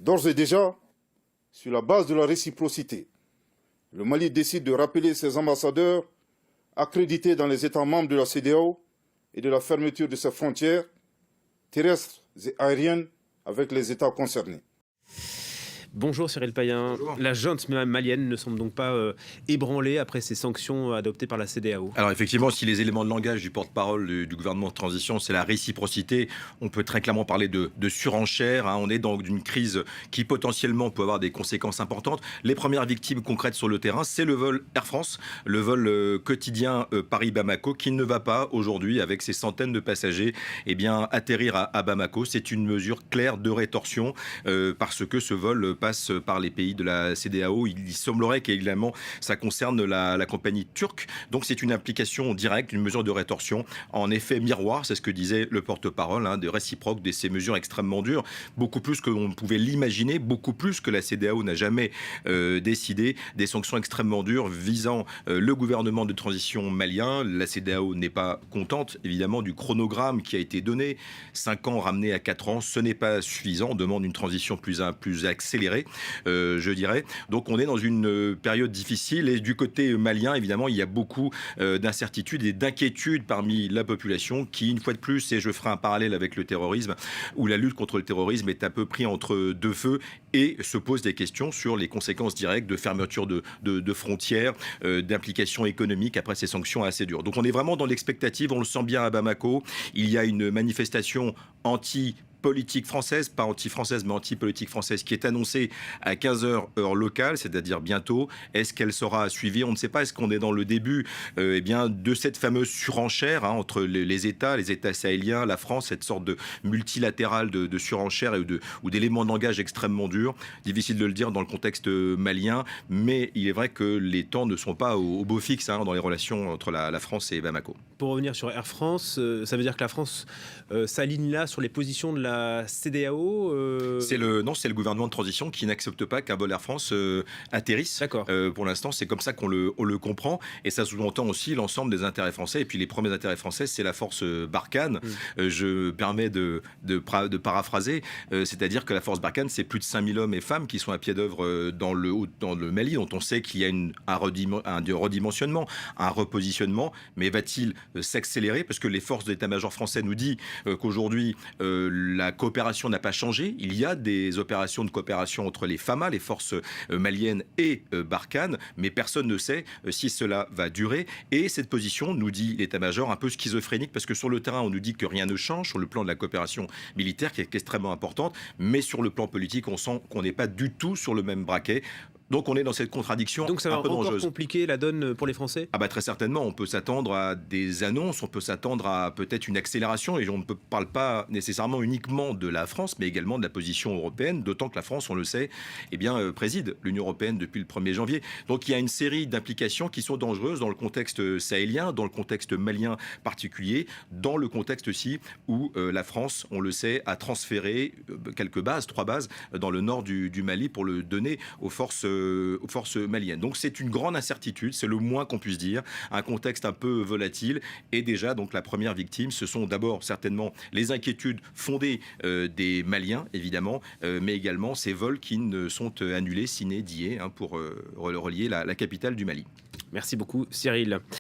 D'ores et déjà, sur la base de la réciprocité, le Mali décide de rappeler ses ambassadeurs accrédités dans les États membres de la CEDEAO et de la fermeture de ses frontières terrestres et aériennes avec les États concernés. Bonjour Cyril Payen. Bonjour. La junte malienne ne semble donc pas ébranlée après ces sanctions adoptées par la CEDEAO. Alors effectivement, si les éléments de langage du porte-parole du gouvernement de transition, c'est la réciprocité, on peut très clairement parler de surenchère. On est dans une crise qui potentiellement peut avoir des conséquences importantes. Les premières victimes concrètes sur le terrain, c'est le vol Air France, le vol quotidien Paris-Bamako, qui ne va pas aujourd'hui, avec ses centaines de passagers, atterrir à Bamako. C'est une mesure claire de rétorsion parce que ce vol passe par les pays de la CEDEAO. Il semblerait qu'également ça concerne la compagnie turque. Donc c'est une application directe, une mesure de rétorsion. En effet miroir, c'est ce que disait le porte-parole, de réciproque de ces mesures extrêmement dures, beaucoup plus que l'on pouvait l'imaginer, beaucoup plus que la CEDEAO n'a jamais décidé, des sanctions extrêmement dures visant le gouvernement de transition malien. La CEDEAO n'est pas contente évidemment du chronogramme qui a été donné, 5 ans ramenés à 4 ans, ce n'est pas suffisant, on demande une transition plus accélérée, je dirais. Donc on est dans une période difficile et du côté malien, évidemment, il y a beaucoup d'incertitudes et d'inquiétudes parmi la population qui, une fois de plus, et je ferai un parallèle avec le terrorisme, où la lutte contre le terrorisme est un peu pris entre deux feux et se pose des questions sur les conséquences directes de fermeture de frontières, d'implications économiques après ces sanctions assez dures. Donc on est vraiment dans l'expectative, on le sent bien à Bamako. Il y a une manifestation politique française, pas anti-française, mais anti-politique française, qui est annoncée à 15h heure locale, c'est-à-dire bientôt. Est-ce qu'elle sera suivie? On ne sait pas. Est-ce qu'on est dans le début de cette fameuse surenchère entre les États sahéliens, la France, cette sorte de multilatérale de surenchère ou d'éléments de langage extrêmement durs? Difficile de le dire dans le contexte malien, mais il est vrai que les temps ne sont pas au beau fixe dans les relations entre la France et Bamako. Pour revenir sur Air France, ça veut dire que la France s'aligne là sur les positions de la CEDEAO C'est le gouvernement de transition qui n'accepte pas qu'un vol Air France atterrisse. D'accord. Pour l'instant, c'est comme ça qu'on le comprend. Et ça sous-entend aussi l'ensemble des intérêts français. Et puis les premiers intérêts français, c'est la force Barkhane. Je me permets de paraphraser. C'est-à-dire que la force Barkhane, c'est plus de 5000 hommes et femmes qui sont à pied d'œuvre dans le Mali, dont on sait qu'il y a un redimensionnement, un repositionnement. Mais va-t-il s'accélérer? Parce que les forces d'état-major français nous disent qu'aujourd'hui, la coopération n'a pas changé. Il y a des opérations de coopération entre les FAMA, les forces maliennes, et Barkhane, mais personne ne sait si cela va durer. Et cette position, nous dit l'état-major, un peu schizophrénique, parce que sur le terrain, on nous dit que rien ne change sur le plan de la coopération militaire, qui est extrêmement importante, mais sur le plan politique, on sent qu'on n'est pas du tout sur le même braquet. Donc on est dans cette contradiction un peu dangereuse. Donc ça va encore compliquer la donne pour les Français? Très certainement, on peut s'attendre à des annonces, on peut s'attendre à peut-être une accélération, et on ne parle pas nécessairement uniquement de la France, mais également de la position européenne, d'autant que la France, on le sait, préside l'Union européenne depuis le 1er janvier. Donc il y a une série d'implications qui sont dangereuses dans le contexte sahélien, dans le contexte malien particulier, dans le contexte aussi où la France, on le sait, a transféré quelques bases, 3 bases, dans le nord du Mali pour le donner aux forces maliennes. Donc c'est une grande incertitude, c'est le moins qu'on puisse dire, un contexte un peu volatile, et déjà donc la première victime, ce sont d'abord certainement les inquiétudes fondées des Maliens évidemment, mais également ces vols qui ne sont annulés sine die pour relier la capitale du Mali. Merci beaucoup Cyril.